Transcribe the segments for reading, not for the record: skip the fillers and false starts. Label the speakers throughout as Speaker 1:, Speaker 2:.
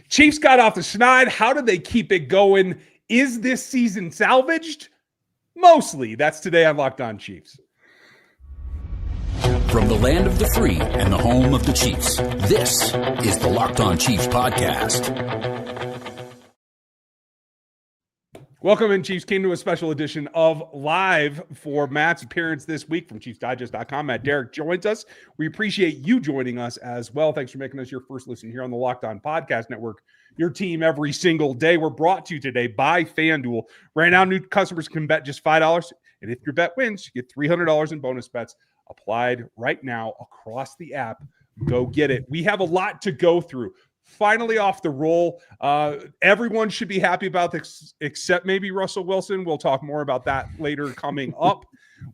Speaker 1: Chiefs got off the schneid. How did they keep it going? Is this season salvaged? Mostly. That's today on Locked On Chiefs.
Speaker 2: From the land of the free and the home of the Chiefs, this is the Locked On Chiefs podcast.
Speaker 1: Welcome in, Chiefs. Came to a special edition of Live for Matt's appearance this week from ChiefsDigest.com. Matt Derrick joins us. We appreciate you joining us as well. Thanks for making us your first listen here on the Locked On Podcast Network, your team every single day. We're brought to you today by FanDuel. Right now, new customers can bet just $5, and if your bet wins, you get $300 in bonus bets applied right now across the app. Go get it. We have a lot to go through. Finally off the roll. Everyone should be happy about this, except maybe Russell Wilson. We'll talk more about that later coming up.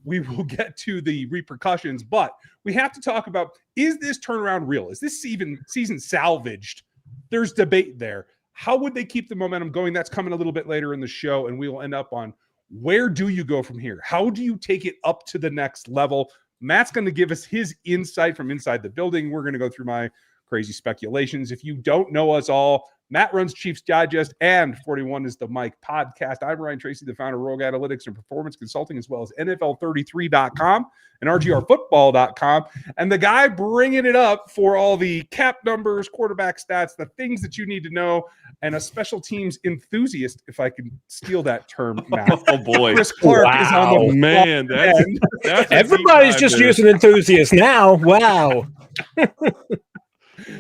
Speaker 1: We will get to the repercussions, but we have to talk about, is this turnaround real? Is this season salvaged? There's debate there. How would they keep the momentum going? That's coming a little bit later in the show, and we will end up on where do you go from here? How do you take it up to the next level? Matt's going to give us his insight from inside the building. We're going to go through my crazy speculations. If you don't know us all, Matt runs Chiefs Digest and 41 is the Mike podcast. I'm Ryan Tracy, the founder of Rogue Analytics and Performance Consulting, as well as NFL33.com and RGRFootball.com. And the guy bringing it up for all the cap numbers, quarterback stats, the things that you need to know, and a special teams enthusiast, if I can steal that term, Matt.
Speaker 3: Oh, boy.
Speaker 1: Chris Clark is on the
Speaker 3: man. That's
Speaker 4: everybody's just using enthusiast now. Wow.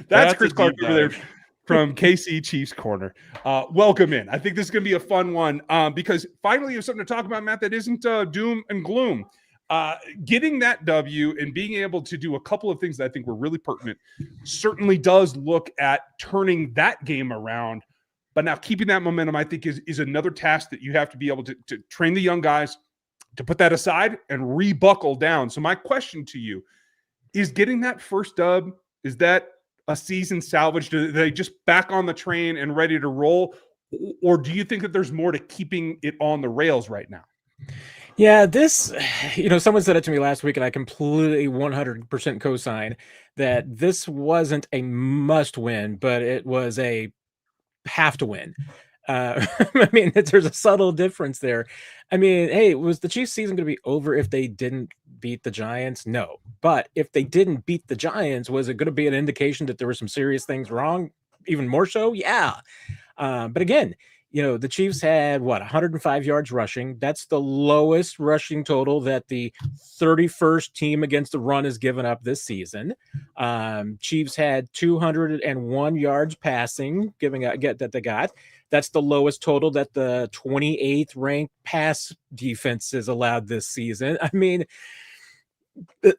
Speaker 1: That's Chris Clark over there from KC Chiefs Corner. Welcome in. I think this is going to be a fun one because finally you have something to talk about, Matt, that isn't doom and gloom. Getting that W and being able to do a couple of things that I think were really pertinent certainly does look at turning that game around. But now keeping that momentum, I think, is another task that you have to be able to train the young guys to put that aside and rebuckle down. So my question to you is, getting that first dub, is that a season salvaged? Are they just back on the train and ready to roll? Or do you think that there's more to keeping it on the rails right now?
Speaker 4: Yeah, this, someone said it to me last week, and I completely 100% co-sign that this wasn't a must win, but it was a have to win. I mean, there's a subtle difference there. I mean, hey, was the Chiefs season going to be over if they didn't beat the Giants? No. But if they didn't beat the Giants, was it going to be an indication that there were some serious things wrong? Even more so? Yeah. But again, the Chiefs had 105 yards rushing. That's the lowest rushing total that the 31st team against the run has given up this season. Chiefs had 201 yards passing, that they got. That's the lowest total that the 28th ranked pass defense has allowed this season. I mean,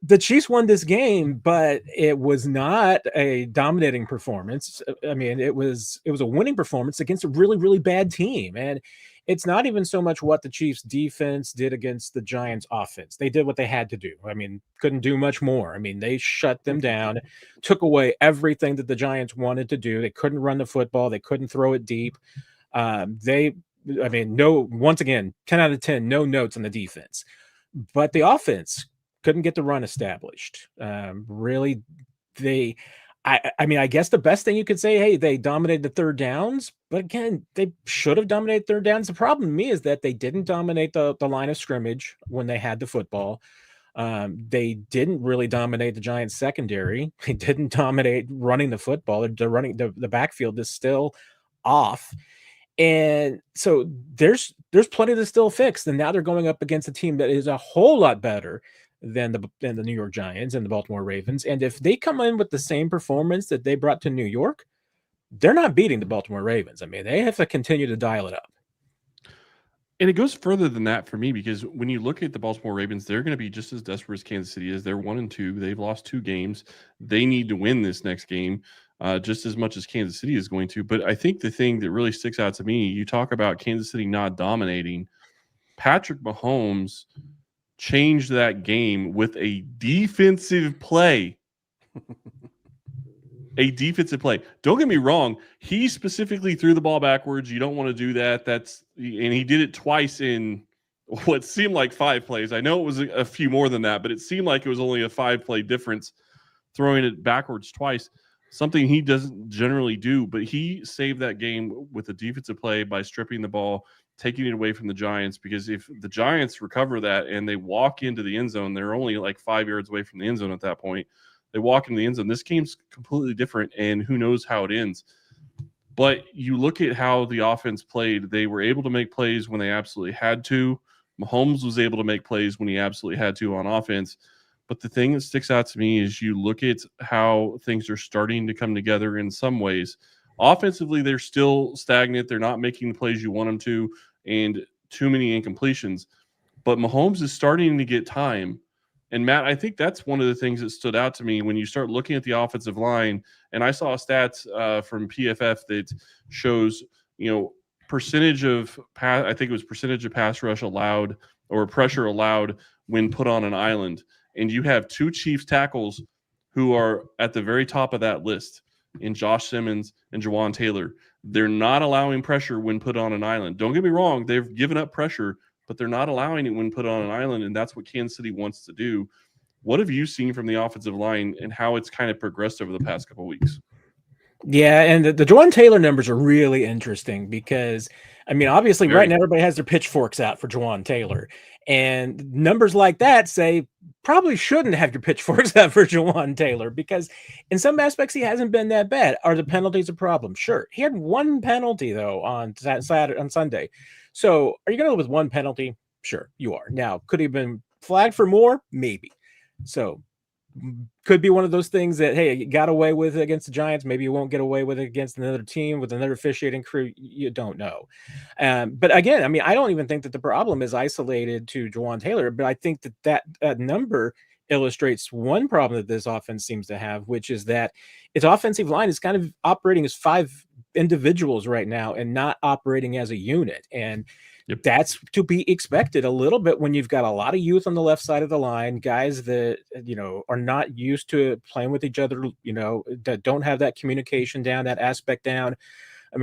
Speaker 4: the Chiefs won this game, but it was not a dominating performance. I mean, it was a winning performance against a really, really bad team. And it's not even so much what the Chiefs defense did against the Giants offense. They did what they had to do. I mean, couldn't do much more. I mean, they shut them down, took away everything that the Giants wanted to do. They couldn't run the football. They couldn't throw it deep. Once again, 10 out of 10, no notes on the defense. But the offense couldn't get the run established. I guess the best thing you could say, hey, they dominated the third downs, but again, they should have dominated third downs. The problem to me is that they didn't dominate the line of scrimmage when they had the football. They didn't really dominate the Giants secondary. They didn't dominate running the football. The backfield is still off. And so there's plenty to still fix. And now they're going up against a team that is a whole lot better than the New York Giants and the Baltimore Ravens. And if they come in with the same performance that they brought to New York, they're not beating the Baltimore Ravens. I mean, they have to continue to dial it up.
Speaker 3: And it goes further than that for me, because when you look at the Baltimore Ravens, they're going to be just as desperate as Kansas City is. They're 1-2. They've lost 2 games. They need to win this next game just as much as Kansas City is going to. But I think the thing that really sticks out to me, you talk about Kansas City not dominating. Patrick Mahomes changed that game with a defensive play. A defensive play. Don't get me wrong. He specifically threw the ball backwards. You don't want to do that. And he did it twice in what seemed like 5 plays. I know it was a few more than that, but it seemed like it was only a 5-play difference, throwing it backwards twice. something he doesn't generally do, but he saved that game with a defensive play by stripping the ball, taking it away from the Giants, because if the Giants recover that and they walk into the end zone, they're only like 5 yards away from the end zone at that point. They walk into the end zone. This game's completely different, and who knows how it ends. But you look at how the offense played. They were able to make plays when they absolutely had to. Mahomes was able to make plays when he absolutely had to on offense. But the thing that sticks out to me is you look at how things are starting to come together in some ways. Offensively, they're still stagnant. They're not making the plays you want them to, and too many incompletions. But Mahomes is starting to get time. And, Matt, I think that's one of the things that stood out to me when you start looking at the offensive line. And I saw stats from PFF that shows, percentage of pass. I think it was percentage of pass rush allowed or pressure allowed when put on an island. And you have two Chiefs tackles who are at the very top of that list in Josh Simmons and Jawan Taylor. They're not allowing pressure when put on an island. Don't get me wrong. They've given up pressure, but they're not allowing it when put on an island, and that's what Kansas City wants to do. What have you seen from the offensive line and how it's kind of progressed over the past couple of weeks?
Speaker 4: Yeah, and the Jawan Taylor numbers are really interesting because, obviously right now everybody has their pitchforks out for Jawan Taylor. And numbers like that say probably shouldn't have your pitchforks out for Jawan Taylor because in some aspects he hasn't been that bad. Are the penalties a problem? Sure. He had one penalty, though, on Sunday. So are you going to live with one penalty? Sure, you are. Now, could he have been flagged for more? Maybe. So could be one of those things that, hey, you got away with it against the Giants. Maybe you won't get away with it against another team with another officiating crew. You don't know. But again, I don't even think that the problem is isolated to Jawan Taylor, but I think that number illustrates one problem that this offense seems to have, which is that its offensive line is kind of operating as 5 individuals right now and not operating as a unit. And that's to be expected a little bit when you've got a lot of youth on the left side of the line, guys that, are not used to playing with each other, that don't have that communication down, that aspect down. But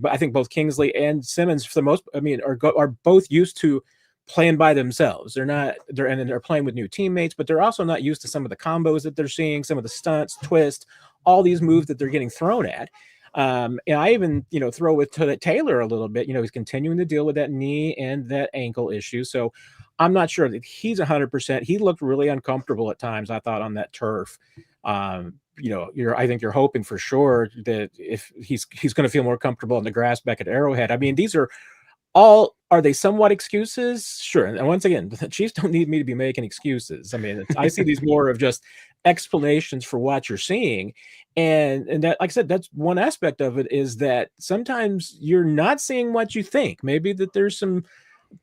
Speaker 4: I think both Kingsley and Simmons, for the most, are both used to playing by themselves. They're playing with new teammates, but they're also not used to some of the combos that they're seeing, some of the stunts, twists, all these moves that they're getting thrown at. And I even, throw it to Taylor a little bit. He's continuing to deal with that knee and that ankle issue. So I'm not sure that he's 100%. He looked really uncomfortable at times, I thought, on that turf. I think you're hoping for sure that if he's going to feel more comfortable on the grass back at Arrowhead. These are they somewhat excuses? Sure. And once again, the Chiefs don't need me to be making excuses. I see these more of just explanations for what you're seeing. And that, like I said, that's one aspect of it, is that sometimes you're not seeing what you think. Maybe that there's some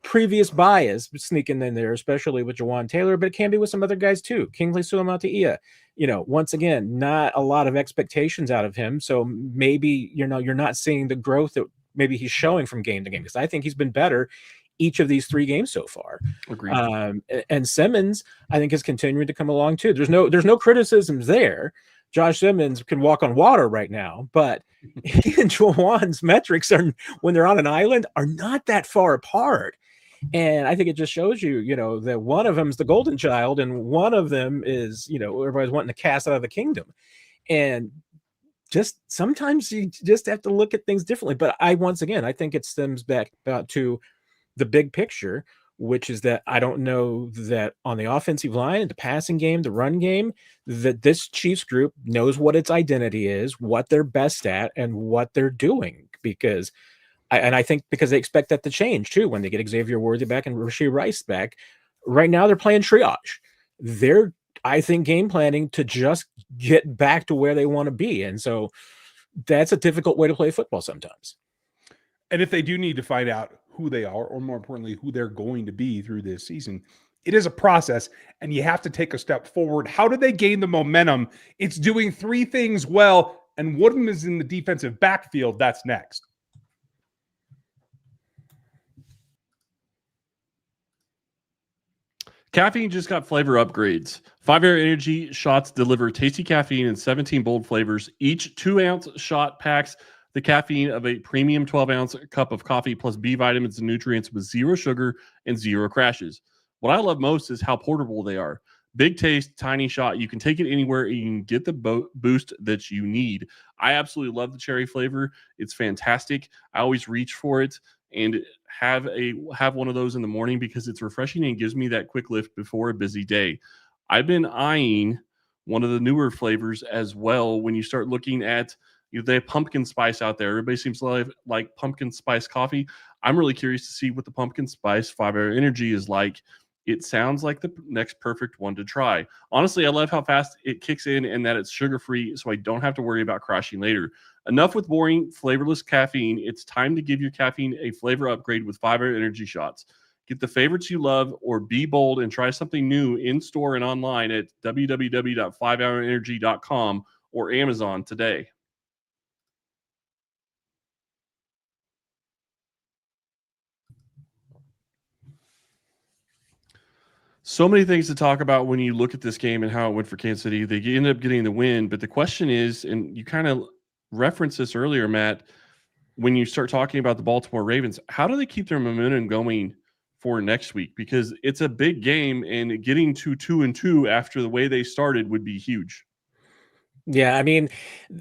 Speaker 4: previous bias sneaking in there, especially with Jawan Taylor, but it can be with some other guys too. Kingsley Suamataia, once again, not a lot of expectations out of him. So maybe, you're not seeing the growth that maybe he's showing from game to game, because I think he's been better each of these 3 games so far.
Speaker 3: Agreed.
Speaker 4: And Simmons, I think, is continuing to come along too. There's no criticisms there. Josh Simmons can walk on water right now, but he and Jawan's metrics are, when they're on an island, are not that far apart. And I think it just shows you, that one of them is the golden child and one of them is, everybody's wanting to cast out of the kingdom. And just sometimes you just have to look at things differently. But I think it stems back to the big picture, which is that I don't know that on the offensive line, the passing game, the run game, that this Chiefs group knows what its identity is, what they're best at, and what they're doing. I think because they expect that to change too when they get Xavier Worthy back and Rashee Rice back. Right now they're playing triage. They're, I think, game planning to just get back to where they want to be. And so that's a difficult way to play football sometimes.
Speaker 1: And if they do need to find out who they are, or more importantly, who they're going to be through this season, it is a process and you have to take a step forward. How do they gain the momentum? It's doing 3 things well, and one of them is in the defensive backfield. That's next.
Speaker 3: Caffeine just got flavor upgrades. 5-Hour Energy shots deliver tasty caffeine in 17 bold flavors. Each 2-ounce shot packs the caffeine of a premium 12-ounce cup of coffee plus B vitamins and nutrients with 0 sugar and 0 crashes. What I love most is how portable they are. Big taste, tiny shot. You can take it anywhere. You can get the boost that you need. I absolutely love the cherry flavor. It's fantastic. I always reach for it and have one of those in the morning because it's refreshing and gives me that quick lift before a busy day. I've been eyeing one of the newer flavors as well. When you start looking at, they have pumpkin spice out there. Everybody seems to like pumpkin spice coffee. I'm really curious to see what the pumpkin spice 5-Hour Energy is like. It sounds like the next perfect one to try. Honestly, I love how fast it kicks in and that it's sugar-free, so I don't have to worry about crashing later. Enough with boring, flavorless caffeine. It's time to give your caffeine a flavor upgrade with 5-Hour Energy shots. Get the favorites you love or be bold and try something new in-store and online at www.5hourenergy.com or Amazon today. So many things to talk about when you look at this game and how it went for Kansas City. They ended up getting the win, but the question is, and you kind of referenced this earlier, Matt, when you start talking about the Baltimore Ravens, how do they keep their momentum going for next week? Because it's a big game, and getting to 2-2 after the way they started would be huge.
Speaker 4: Yeah, I mean,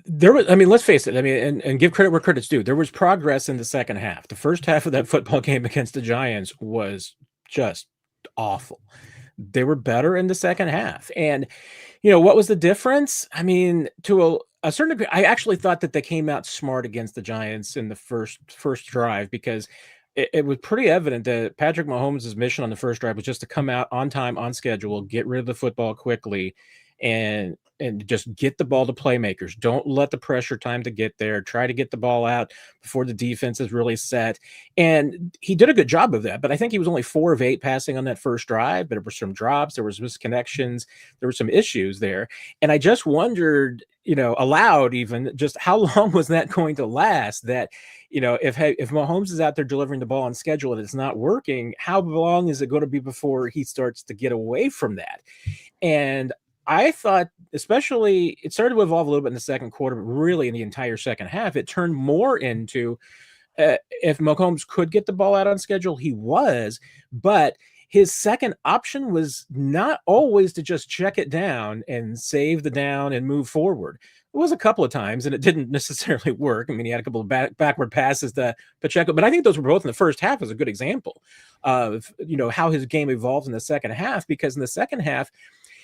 Speaker 4: let's face it. I mean, and give credit where credit's due. There was progress in the second half. The first half of that football game against the Giants was just awful. They were better in the second half. And, what was the difference? I mean, to a certain degree, I actually thought that they came out smart against the Giants in the first drive because it was pretty evident that Patrick Mahomes' mission on the first drive was just to come out on time, on schedule, get rid of the football quickly, and just get the ball to playmakers. Don't let the pressure time to get there. Try to get the ball out before the defense is really set. And he did a good job of that, but I think he was only 4 of 8 passing on that first drive. But there were some drops, there was misconnections, there were some issues there. And I just wondered, aloud even, just how long was that going to last? That, if Mahomes is out there delivering the ball on schedule and it's not working, how long is it going to be before he starts to get away from that? And I thought, especially, it started to evolve a little bit in the second quarter, but really in the entire second half, it turned more into if Mahomes could get the ball out on schedule, he was, but his second option was not always to just check it down and save the down and move forward. It was a couple of times, and it didn't necessarily work. I mean, he had a couple of backward passes to Pacheco, but I think those were both in the first half as a good example of, how his game evolves in the second half, because in the second half,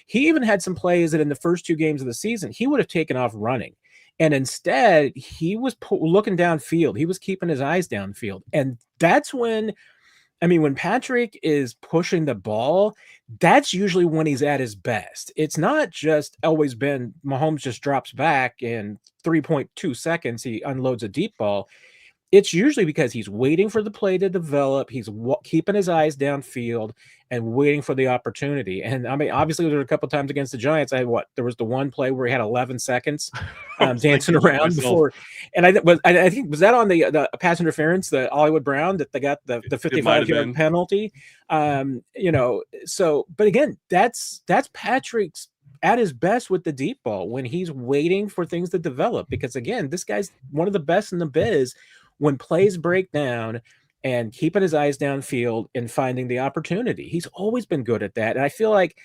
Speaker 4: he even had some plays that in the first 2 games of the season, he would have taken off running. And instead, he was looking downfield. He was keeping his eyes downfield. And that's when Patrick is pushing the ball, that's usually when he's at his best. It's not just always been Mahomes just drops back and 3.2 seconds, he unloads a deep ball. It's usually because he's waiting for the play to develop. He's keeping his eyes downfield and waiting for the opportunity. And obviously, there were a couple times against the Giants. There was the one play where he had 11 seconds dancing around before. And I think was that on the pass interference, the Hollywood Brown, that they got the 55-yard penalty. So, but again, that's Patrick's at his best with the deep ball when he's waiting for things to develop. Because again, this guy's one of the best in the biz when plays break down and keeping his eyes downfield and finding the opportunity. He's always been good at that. And I feel like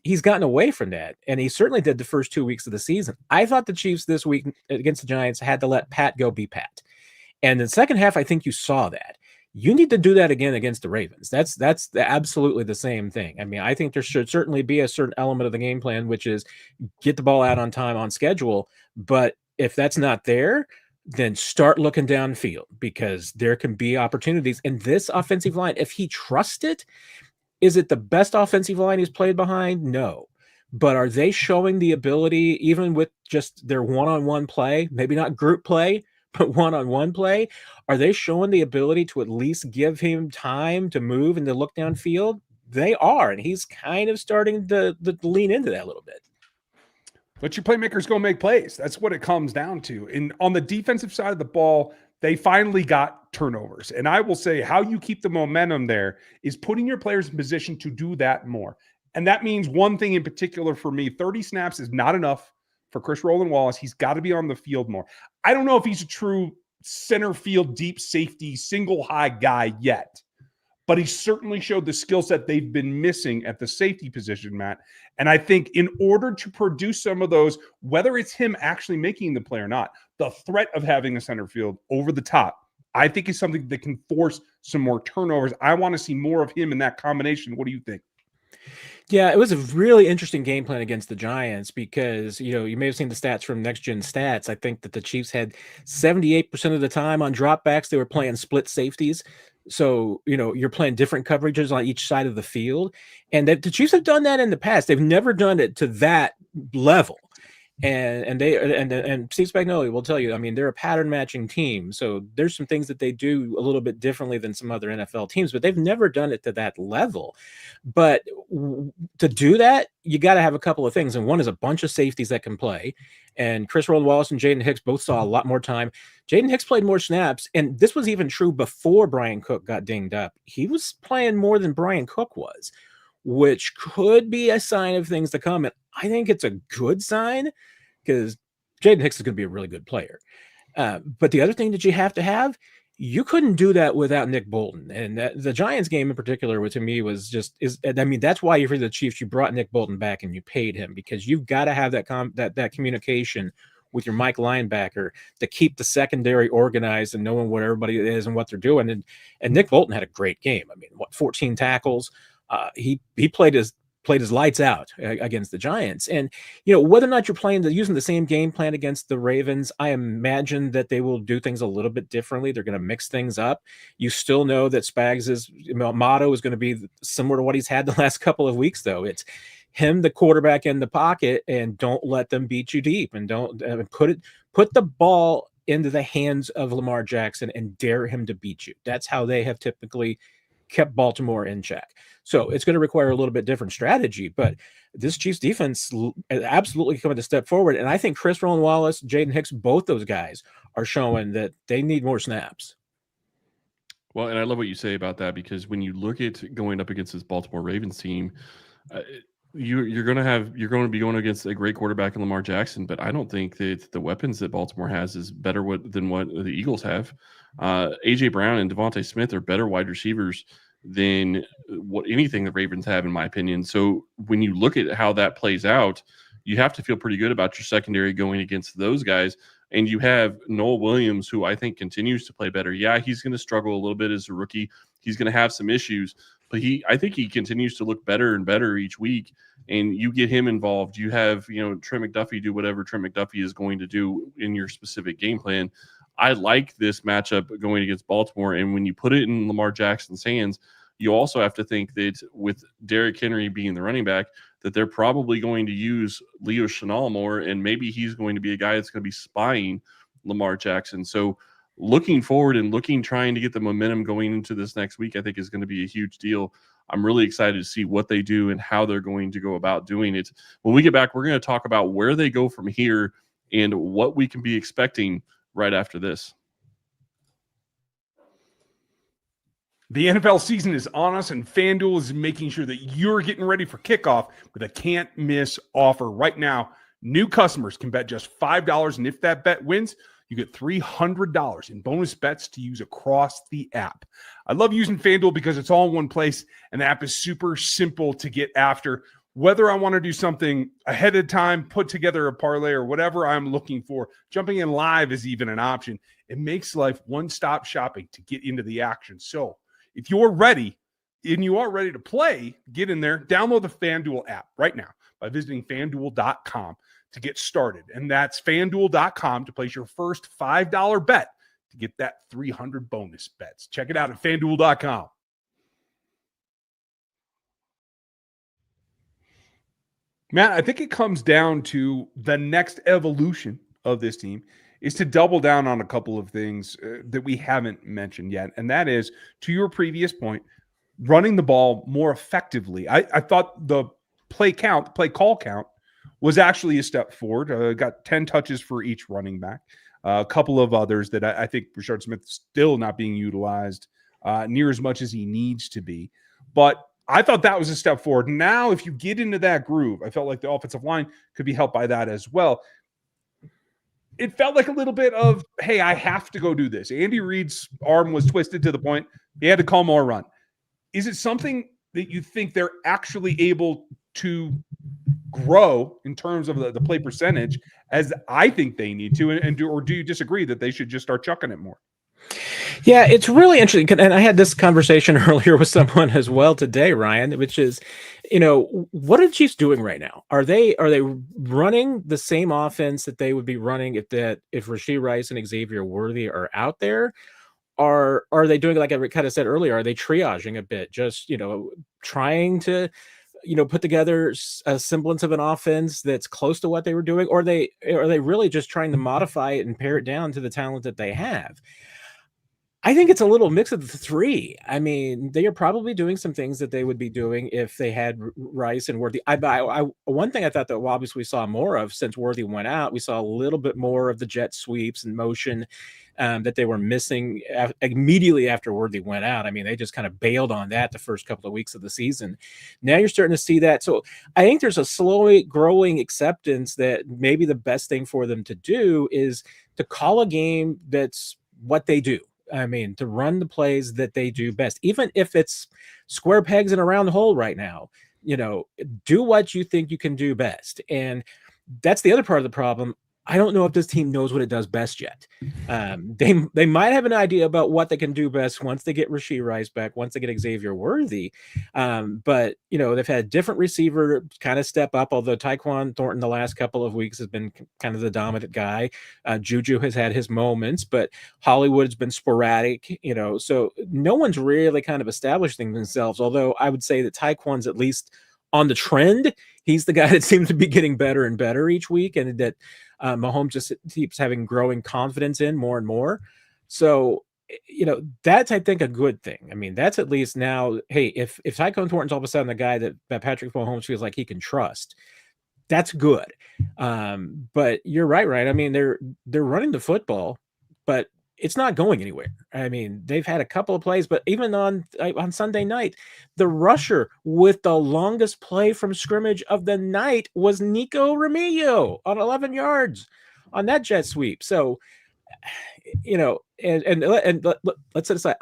Speaker 4: he's gotten away from that. And he certainly did the first 2 weeks of the season. I thought the Chiefs this week against the Giants had to let Pat go be Pat. And in the second half, I think you saw that. You need to do that again against the Ravens. That's absolutely the same thing. I mean, I think there should certainly be a certain element of the game plan, which is get the ball out on time, on schedule. But if that's not there, then start looking downfield, because there can be opportunities. And this offensive line, if he trusts it, is it the best offensive line he's played behind? No. But are they showing the ability, even with just their one-on-one play, maybe not group play, but one-on-one play, are they showing the ability to at least give him time to move and to look downfield? They are, and he's kind of starting to lean into that a little bit.
Speaker 1: Let your playmakers go make plays. That's what it comes down to. And on the defensive side of the ball, they finally got turnovers. And I will say how you keep the momentum there is putting your players in position to do that more. And that means one thing in particular for me, 30 snaps is not enough for Chris Roland Wallace. He's got to be on the field more. I don't know if he's a true center field, deep safety, single high guy yet. but he certainly showed the skill set they've been missing at the safety position, Matt. And I think in order to produce some of those, whether it's him actually making the play or not, the threat of having a center field over the top, I think is something that can force some more turnovers. I want to see more of him in that combination. What do you think?
Speaker 4: Yeah, it was a really interesting game plan against the Giants because, you may have seen the stats from Next Gen Stats. I think that the Chiefs had 78% of the time on dropbacks, they were playing split safeties. So, you're playing different coverages on each side of the field. And the Chiefs have done that in the past. They've never done it to that level. And Steve Spagnuolo will tell you, I mean, they're a pattern matching team. So there's some things that they do a little bit differently than some other NFL teams, but they've never done it to that level. But to do that, you got to have a couple of things. And one is a bunch of safeties that can play. And Chris Rowland-Wallace and Jaden Hicks both saw a lot more time. Jaden Hicks played more snaps. And this was even true before Brian Cook got dinged up. He was playing more than Brian Cook was, which could be a sign of things to come. And I think it's a good sign because Jaden Hicks is going to be a really good player. But the other thing that you have to have, you couldn't do that without Nick Bolton. And the Giants game in particular, to me, that's why you're for the Chiefs. You brought Nick Bolton back and you paid him because you've got to have that communication with your Mike linebacker to keep the secondary organized and knowing what everybody is and what they're doing. And Nick Bolton had a great game. I mean, 14 tackles. He played his lights out against the Giants. And, whether or not you're using the same game plan against the Ravens, I imagine that they will do things a little bit differently. They're going to mix things up. You still know that Spags' motto is going to be similar to what he's had the last couple of weeks, though. It's him, the quarterback in the pocket, and don't let them beat you deep, and don't put the ball into the hands of Lamar Jackson and dare him to beat you. That's how they have typically kept Baltimore in check. So it's going to require a little bit different strategy, but this Chiefs defense absolutely coming to step forward. And I think Chris Rowland-Wallace, Jaden Hicks, both those guys are showing that they need more snaps.
Speaker 3: Well, and I love what you say about that because when you look at going up against this Baltimore Ravens team, you're going to be going against a great quarterback in Lamar Jackson, but I don't think that the weapons that Baltimore has is better than what the Eagles have. AJ Brown and Devontae Smith are better wide receivers than anything the Ravens have, in my opinion. So when you look at how that plays out, you have to feel pretty good about your secondary going against those guys. And you have Noel Williams, who I think continues to play better. Yeah, he's going to struggle a little bit as a rookie. He's going to have some issues, but I think he continues to look better and better each week. And you get him involved. You have, Trent McDuffie do whatever Trent McDuffie is going to do in your specific game plan. I like this matchup going against Baltimore. And when you put it in Lamar Jackson's hands, you also have to think that with Derrick Henry being the running back, that they're probably going to use Leo Chenal more, and maybe he's going to be a guy that's going to be spying Lamar Jackson. So looking forward and trying to get the momentum going into this next week, I think is going to be a huge deal. I'm really excited to see what they do and how they're going to go about doing it. When we get back, we're going to talk about where they go from here and what we can be expecting right after this.
Speaker 1: The NFL season is on us, and FanDuel is making sure that you're getting ready for kickoff with a can't-miss offer. Right now, new customers can bet just $5, and if that bet wins, you get $300 in bonus bets to use across the app. I love using FanDuel because it's all in one place, and the app is super simple to get after. Whether I want to do something ahead of time, put together a parlay, or whatever I'm looking for, jumping in live is even an option. It makes life one-stop shopping to get into the action. So if you're ready and you are ready to play, get in there, download the FanDuel app right now by visiting FanDuel.com to get started. And that's FanDuel.com to place your first $5 bet to get that 300 bonus bets. Check it out at FanDuel.com. Matt, I think it comes down to the next evolution of this team is to double down on a couple of things that we haven't mentioned yet. And that is, to your previous point, running the ball more effectively. I thought the play call count was actually a step forward. Got 10 touches for each running back. A couple of others that I think Brashard Smith is still not being utilized near as much as he needs to be. But I thought that was a step forward. Now, if you get into that groove, I felt like the offensive line could be helped by that as well. It felt like a little bit of, hey, I have to go do this. Andy Reid's arm was twisted to the point he had to call more run. is it something that you think they're actually able to grow in terms of the play percentage as I think they need to, and do you disagree that they should just start chucking it more?
Speaker 4: Yeah, it's really interesting. And I had this conversation earlier with someone as well today, Ryan, which is, what are the Chiefs doing right now? Are they running the same offense that they would be running if Rashee Rice and Xavier Worthy are out there? Or are they doing, like I kind of said earlier, are they triaging a bit, just, trying to, put together a semblance of an offense that's close to what they were doing? Or are they really just trying to modify it and pare it down to the talent that they have? I think it's a little mix of the three. I mean, they are probably doing some things that they would be doing if they had Rice and Worthy. One thing I thought that obviously we saw more of since Worthy went out, we saw a little bit more of the jet sweeps and motion that they were missing immediately after Worthy went out. I mean, they just kind of bailed on that the first couple of weeks of the season. Now you're starting to see that. So I think there's a slowly growing acceptance that maybe the best thing for them to do is to call a game that's what they do. I mean, to run the plays that they do best, even if it's square pegs in a round hole right now, do what you think you can do best. And that's the other part of the problem. I don't know if this team knows what it does best yet. They might have an idea about what they can do best once they get Rashee Rice back, once they get Xavier Worthy. But they've had a different receiver kind of step up, although Tyquan Thornton the last couple of weeks has been kind of the dominant guy. Juju has had his moments, but Hollywood's been sporadic, so no one's really kind of establishing themselves. Although I would say that Tyquan's at least on the trend. He's the guy that seems to be getting better and better each week, and that Mahomes just keeps having growing confidence in more and more. So, that's, I think, a good thing. I mean, that's at least now, hey, if Tyquan Thornton's all of a sudden the guy that Patrick Mahomes feels like he can trust, that's good. But you're right. I mean, they're running the football, but it's not going anywhere. I mean, they've had a couple of plays, but even on Sunday night, the rusher with the longest play from scrimmage of the night was Nico Remigio on 11 yards on that jet sweep. So, and let's set aside.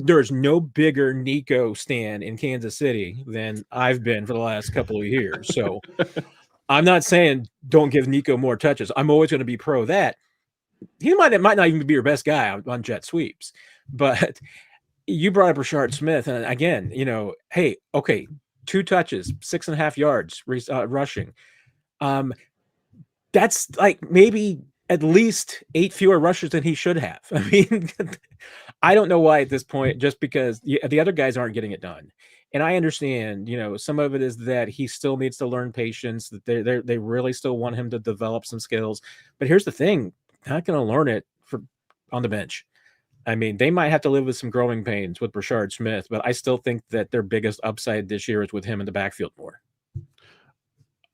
Speaker 4: There's no bigger Nico stan in Kansas City than I've been for the last couple of years. So I'm not saying don't give Nico more touches. I'm always going to be pro that. He might not even be your best guy on jet sweeps, but you brought up Brashard Smith, and again, hey, okay, 2 touches, 6.5 yards rushing. That's like maybe at least 8 fewer rushes than he should have. I mean, I don't know why at this point, just because the other guys aren't getting it done. And I understand, some of it is that he still needs to learn patience, that they really still want him to develop some skills. But here's the thing. Not going to learn it on the bench. I mean, they might have to live with some growing pains with Brashard Smith, but I still think that their biggest upside this year is with him in the backfield more.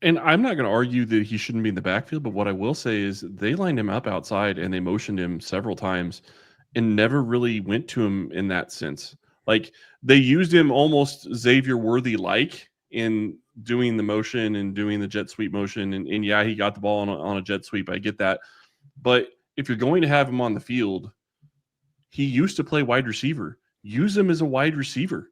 Speaker 3: And I'm not going to argue that he shouldn't be in the backfield, but what I will say is they lined him up outside and they motioned him several times and never really went to him in that sense. Like, they used him almost Xavier Worthy-like in doing the motion and doing the jet sweep motion. And yeah, he got the ball on a jet sweep. I get that. But if you're going to have him on the field, he used to play wide receiver. Use him as a wide receiver.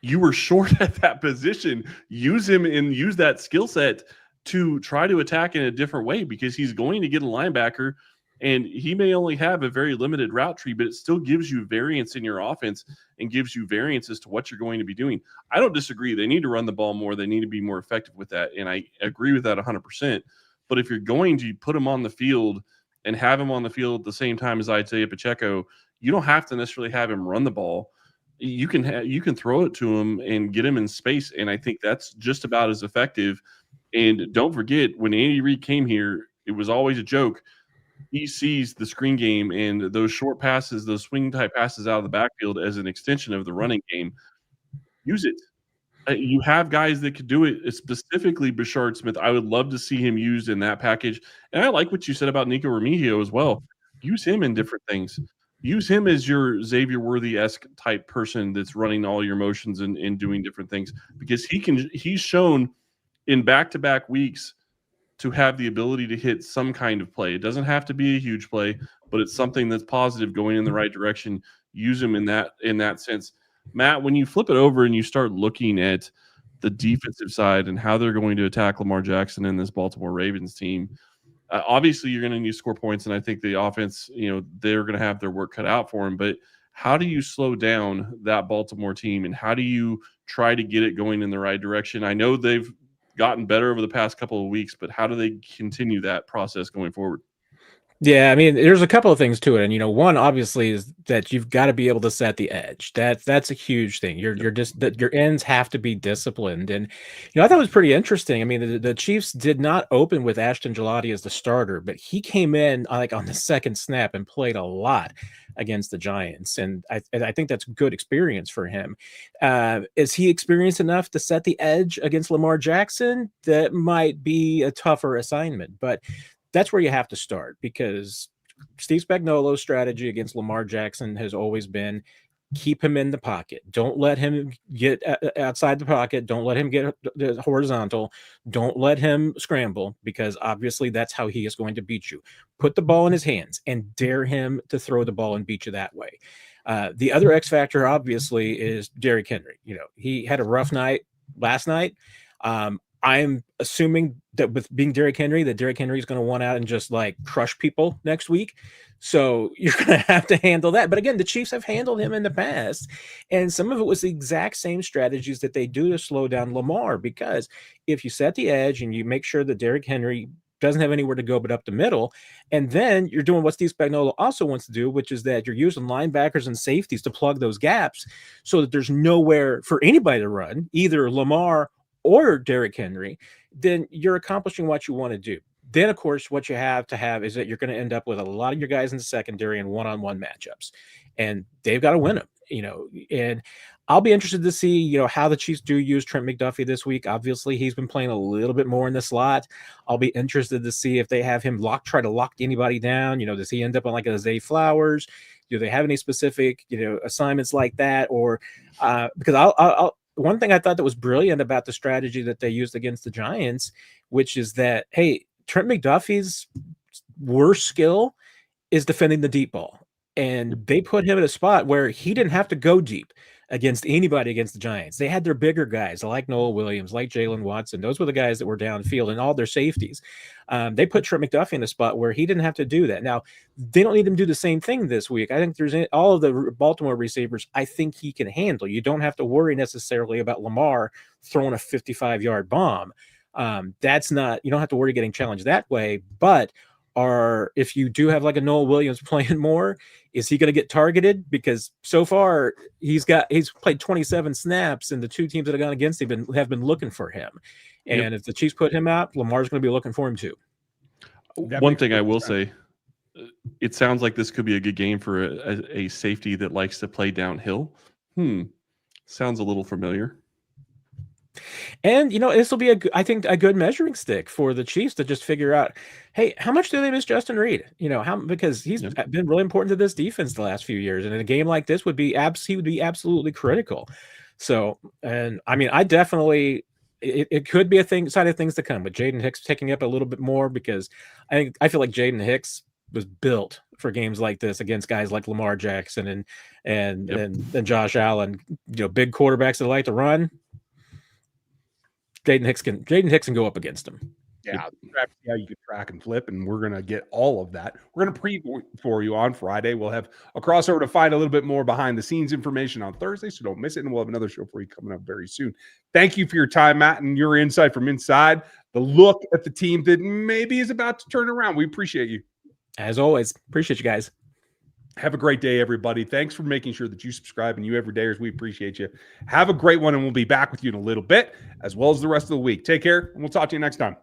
Speaker 3: You were short at that position. Use him and use that skill set to try to attack in a different way, because he's going to get a linebacker and he may only have a very limited route tree, but it still gives you variance in your offense and gives you variance as to what you're going to be doing. I don't disagree. They need to run the ball more. They need to be more effective with that. And I agree with that 100%. But if you're going to put him on the field and have him on the field at the same time as Isaiah Pacheco, you don't have to necessarily have him run the ball. You can throw it to him and get him in space, and I think that's just about as effective. And don't forget, when Andy Reid came here, it was always a joke. He sees the screen game and those short passes, those swing type passes out of the backfield as an extension of the running game. Use it. You have guys that could do it, specifically Brashard Smith. I would love to see him used in that package. And I like what you said about Nico Remigio as well. Use him in different things. Use him as your Xavier Worthy-esque type person that's running all your motions and doing different things, because he's shown in back-to-back weeks to have the ability to hit some kind of play. It doesn't have to be a huge play, but it's something that's positive, going in the right direction. Use him in that sense. Matt, when you flip it over and you start looking at the defensive side and how they're going to attack Lamar Jackson and this Baltimore Ravens team, obviously you're going to need to score points, and I think the offense, they're going to have their work cut out for them. But how do you slow down that Baltimore team, and how do you try to get it going in the right direction? I know they've gotten better over the past couple of weeks, but how do they continue that process going forward?
Speaker 4: Yeah, I mean, there's a couple of things to it, and one obviously is that you've got to be able to set the edge. That's a huge thing. You're just that your ends have to be disciplined, and I thought it was pretty interesting. I mean, the Chiefs did not open with Ashton Gelati as the starter, but he came in like on the second snap and played a lot against the Giants, and I think that's good experience for him. Is he experienced enough to set the edge against Lamar Jackson? That might be a tougher assignment, but that's where you have to start, because Steve Spagnuolo's strategy against Lamar Jackson has always been keep him in the pocket. Don't let him get outside the pocket. Don't let him get horizontal. Don't let him scramble, because obviously that's how he is going to beat you. Put the ball in his hands and dare him to throw the ball and beat you that way. The other X factor, obviously, is Derrick Henry. He had a rough night last night. I'm assuming that with being Derrick Henry, that Derrick Henry is going to want out and just like crush people next week. So you're going to have to handle that. But again, the Chiefs have handled him in the past, and some of it was the exact same strategies that they do to slow down Lamar, because if you set the edge and you make sure that Derrick Henry doesn't have anywhere to go but up the middle, and then you're doing what Steve Spagnuolo also wants to do, which is that you're using linebackers and safeties to plug those gaps so that there's nowhere for anybody to run, either Lamar or Derrick Henry, then you're accomplishing what you want to do. Then, of course, what you have to have is that you're going to end up with a lot of your guys in the secondary and one-on-one matchups, and they've got to win them, and I'll be interested to see, how the Chiefs do use Trent McDuffie this week. Obviously, he's been playing a little bit more in the slot. I'll be interested to see if they have him try to lock anybody down. Does he end up on like a Zay Flowers? Do they have any specific, assignments like that? Or because I'll one thing I thought that was brilliant about the strategy that they used against the Giants, which is that, hey, Trent McDuffie's worst skill is defending the deep ball. And they put him in a spot where he didn't have to go deep against anybody against the Giants. They had their bigger guys like Noah Williams, like Jalen Watson. Those were the guys that were downfield, and all their safeties. They put Trent McDuffie in a spot where he didn't have to do that. Now, they don't need him to do the same thing this week. I think there's all of the Baltimore receivers I think he can handle. You don't have to worry necessarily about Lamar throwing a 55-yard bomb. That's not – you don't have to worry getting challenged that way, but – or if you do have like a Noah Williams playing more, is he going to get targeted? Because so far he's played 27 snaps, and the two teams that have gone against him have been looking for him. And if the Chiefs put him out, Lamar's going to be looking for him too.
Speaker 3: One thing I will say, it sounds like this could be a good game for a safety that likes to play downhill. Sounds a little familiar.
Speaker 4: And this will be I think a good measuring stick for the Chiefs to just figure out, hey, how much do they miss Justin Reed? Because he's been really important to this defense the last few years, and in a game like this he would be absolutely critical. So, and I mean, I definitely it could be side of things to come with Jaden Hicks picking up a little bit more, because I feel like Jaden Hicks was built for games like this against guys like Lamar Jackson and Josh Allen, big quarterbacks that like to run. Jaden Hicks can go up against him.
Speaker 1: Yeah, see how you can track and flip, and we're going to get all of that. We're going to preview for you on Friday. We'll have a crossover to find a little bit more behind-the-scenes information on Thursday, so don't miss it, and we'll have another show for you coming up very soon. Thank you for your time, Matt, and your insight from inside, the look at the team that maybe is about to turn around. We appreciate you.
Speaker 4: As always, appreciate you guys.
Speaker 1: Have a great day, everybody. Thanks for making sure that you subscribe, and you everydayers, we appreciate you. Have a great one, and we'll be back with you in a little bit, as well as the rest of the week. Take care, and we'll talk to you next time.